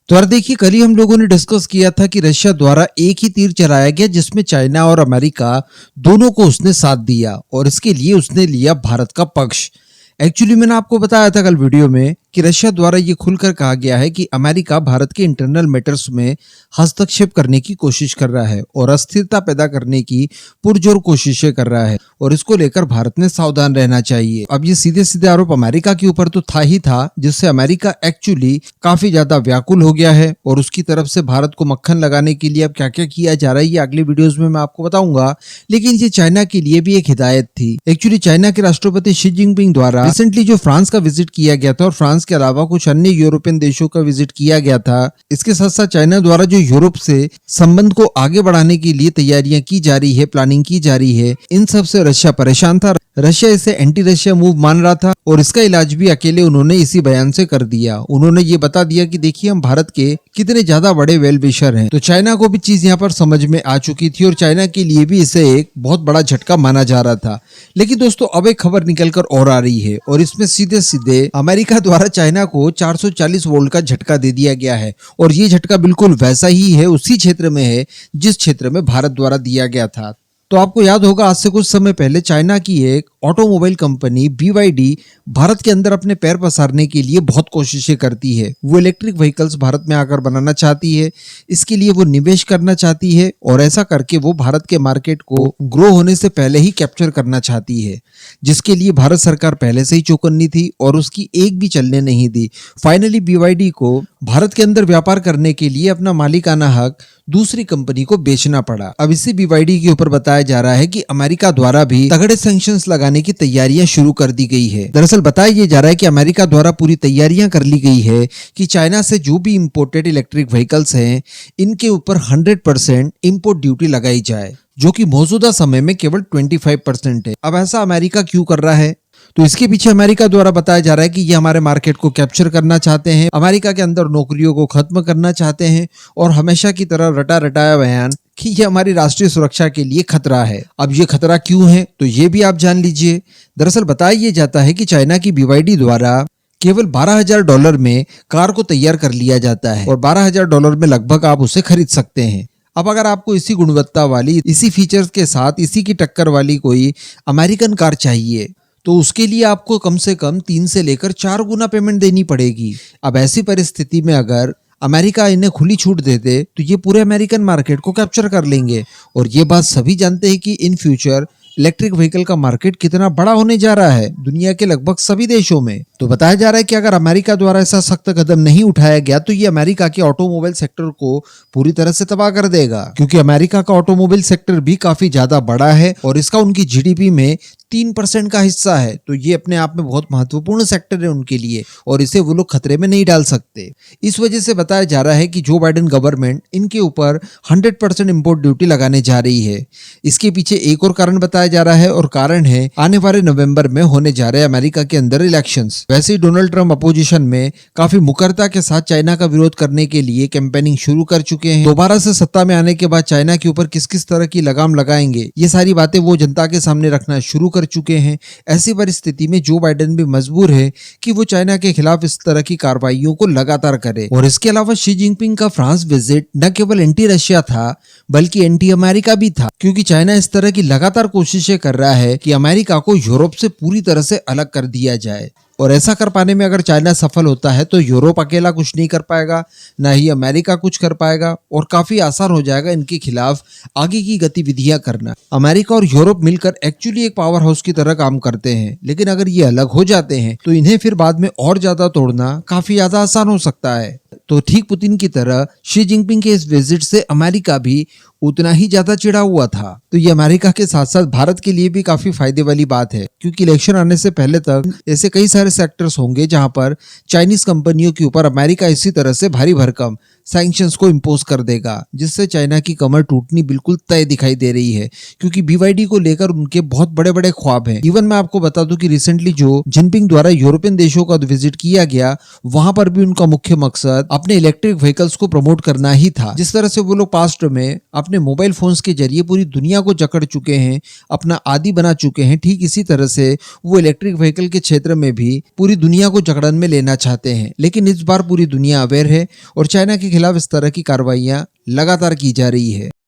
तो यार देखिए, कल ही हम लोगों ने डिस्कस किया था कि रशिया द्वारा एक ही तीर चलाया गया जिसमें चाइना और अमेरिका दोनों को उसने साथ दिया और इसके लिए उसने लिया भारत का पक्ष। एक्चुअली मैंने आपको बताया था कल वीडियो में कि रशिया द्वारा ये खुलकर कहा गया है कि अमेरिका भारत के इंटरनल मैटर्स में हस्तक्षेप करने की कोशिश कर रहा है और अस्थिरता पैदा करने की पुरजोर कोशिशें कर रहा है और इसको लेकर भारत ने सावधान रहना चाहिए। अब ये सीधे सीधे आरोप अमेरिका के ऊपर तो था ही था, जिससे अमेरिका एक्चुअली काफी ज्यादा व्याकुल हो गया है और उसकी तरफ से भारत को मक्खन लगाने के लिए अब क्या क्या किया जा रहा है ये अगले वीडियोस में मैं आपको बताऊंगा। लेकिन ये चाइना के लिए भी एक हिदायत थी। एक्चुअली चाइना के राष्ट्रपति शी जिनपिंग द्वारा रिसेंटली जो फ्रांस का विजिट किया गया था और फ्रांस के अलावा कुछ अन्य यूरोपियन देशों का विजिट किया गया था, इसके साथ साथ चाइना द्वारा जो यूरोप से संबंध को आगे बढ़ाने के लिए तैयारियां की जा रही है, प्लानिंग की जा रही है, इन सब से रशिया परेशान था। रशिया इसे एंटी रशिया मूव मान रहा था और इसका इलाज भी अकेले उन्होंने इसी बयान से कर दिया। उन्होंने ये बता दिया कि देखिए हम भारत के कितने ज्यादा बड़े वेल विशर हैं। तो चाइना को भी चीज यहाँ पर समझ में आ चुकी थी और चाइना के लिए भी इसे एक बहुत बड़ा झटका माना जा रहा था। लेकिन दोस्तों अब एक खबर निकलकर और आ रही है और इसमें सीधे सीधे अमेरिका द्वारा चाइना को 440 वोल्ट का झटका दे दिया गया है और ये झटका बिल्कुल वैसा ही है, उसी क्षेत्र में है जिस क्षेत्र में भारत द्वारा दिया गया था। तो आपको याद होगा आज से कुछ समय पहले चाइना की एक ऑटोमोबाइल कंपनी BYD भारत के अंदर अपने पैर पसारने के लिए बहुत कोशिशें करती है। वो इलेक्ट्रिक व्हीकल्स भारत में आकर बनाना चाहती है, इसके लिए वो निवेश करना चाहती है और ऐसा करके वो भारत के मार्केट को ग्रो होने से पहले ही कैप्चर करना चाहती है, जिसके लिए भारत सरकार पहले से ही चौकन्नी थी और उसकी एक भी चलने नहीं दी। फाइनली BYD को भारत के अंदर व्यापार करने के लिए अपना मालिकाना हक दूसरी कंपनी को बेचना पड़ा। अब इसी BYD के ऊपर बताया जा रहा है कि अमेरिका द्वारा भी तगड़े सैंक्शंस लगाने की तैयारियां शुरू कर दी गई है। दरअसल बताया ये जा रहा है कि अमेरिका द्वारा पूरी तैयारियां कर ली गई है कि चाइना से जो भी इंपोर्टेड इलेक्ट्रिक व्हीकल्स हैं इनके ऊपर 100% इंपोर्ट ड्यूटी लगाई जाए, जो कि मौजूदा समय में केवल 25% है। अब ऐसा अमेरिका क्यों कर रहा है? तो इसके पीछे अमेरिका द्वारा बताया जा रहा है कि ये हमारे मार्केट को कैप्चर करना चाहते हैं, अमेरिका के अंदर नौकरियों को खत्म करना चाहते हैं और हमेशा की तरह रटा रटाया बयान कि ये हमारी राष्ट्रीय सुरक्षा के लिए खतरा है। अब ये खतरा क्यों है तो ये भी आप जान लीजिए। दरअसल बताया ये जाता है कि चाइना की BYD द्वारा केवल $12,000 में कार को तैयार कर लिया जाता है और $12,000 में लगभग आप उसे खरीद सकते हैं। अब अगर आपको इसी गुणवत्ता वाली, इसी फीचर्स के साथ, इसी की टक्कर वाली कोई अमेरिकन कार चाहिए तो उसके लिए आपको कम से कम 3 से लेकर 4 गुना पेमेंट देनी पड़ेगी। अब ऐसी परिस्थिति में अगर अमेरिका इन्हें खुली छूट देते तो ये पूरे अमेरिकन मार्केट को कैप्चर कर लेंगे और ये बात सभी जानते हैं कि इन फ्यूचर इलेक्ट्रिक व्हीकल का मार्केट कितना बड़ा होने जा रहा है दुनिया के लगभग सभी देशों में। तो बताया जा रहा है कि अगर अमेरिका द्वारा ऐसा सख्त कदम नहीं उठाया गया तो ये अमेरिका के ऑटोमोबाइल सेक्टर को पूरी तरह से तबाह कर देगा, क्योंकि अमेरिका का ऑटोमोबाइल सेक्टर भी काफी ज्यादा बड़ा है और इसका उनकी GDP में 3% का हिस्सा है। तो ये अपने आप में बहुत महत्वपूर्ण सेक्टर है उनके लिए और इसे वो लोग खतरे में नहीं डाल सकते। इस वजह से बताया जा रहा है कि जो बाइडेन गवर्नमेंट इनके ऊपर 100% इंपोर्ट ड्यूटी लगाने जा रही है। इसके पीछे एक और कारण बताया जा रहा है और कारण है आने वाले नवंबर में होने जा रहे अमेरिका के अंदर इलेक्शंस। वैसे ही डोनाल्ड ट्रंप अपोजिशन में काफी मुकरता के साथ चाइना का विरोध करने के लिए कैंपेनिंग शुरू कर चुके हैं। दोबारा से सत्ता में आने के बाद चाइना के ऊपर किस किस तरह की लगाम लगाएंगे ये सारी बातें वो जनता के सामने रखना शुरू कर चुके हैं। ऐसी परिस्थिति में जो बाइडेन भी मजबूर है कि वो चाइना के खिलाफ इस तरह की कार्रवाइयों को लगातार करे। और इसके अलावा शी जिनपिंग का फ्रांस विजिट न केवल एंटी रशिया था बल्कि एंटी अमेरिका भी था, क्योंकि चाइना इस तरह की लगातार कोशिशें कर रहा है कि अमेरिका को यूरोप से पूरी तरह से अलग कर दिया जाए। और ऐसा कर पाने में अगर चाइना सफल होता है तो यूरोप अकेला कुछ नहीं कर पाएगा, ना ही अमेरिका कुछ कर पाएगा और काफी आसान हो जाएगा इनके खिलाफ आगे की गतिविधियां करना। अमेरिका और यूरोप मिलकर एक्चुअली एक पावर हाउस की तरह काम करते हैं, लेकिन अगर ये अलग हो जाते हैं तो इन्हें फिर बाद में और ज्यादा तोड़ना काफी ज्यादा आसान हो सकता है। तो ठीक पुतिन की तरह शी जिनपिंग के इस विजिट से अमेरिका भी उतना ही ज्यादा चिढ़ा हुआ था। तो ये अमेरिका के साथ साथ भारत के लिए भी काफी फायदे वाली बात है, क्योंकि इलेक्शन आने से पहले तक ऐसे कई सारे सेक्टर्स होंगे जहां पर चाइनीज कंपनियों के ऊपर अमेरिका इसी तरह से भारी भरकम सैंक्शंस को इम्पोज कर देगा, जिससे चाइना की कमर टूटनी बिल्कुल तय दिखाई दे रही है, क्योंकि BYD को लेकर उनके बहुत बड़े बड़े ख्वाब हैं। इवन मैं आपको बता दूं कि रिसेंटली जो जिनपिंग द्वारा यूरोपियन देशों का विजिट किया गया, वहां पर भी उनका मुख्य मकसद अपने इलेक्ट्रिक व्हीकल्स को प्रमोट करना ही था। जिस तरह से वो लोग पास्ट में अपने मोबाइल फोन्स के जरिए पूरी दुनिया को जकड़ चुके हैं, अपना आदी बना चुके हैं, ठीक इसी तरह से वो इलेक्ट्रिक व्हीकल के क्षेत्र में भी पूरी दुनिया को जकड़न में लेना चाहते हैं। लेकिन इस बार पूरी दुनिया अवेयर है और चाइना के खिलाफ इस तरह की कार्रवाइयां लगातार की जा रही है।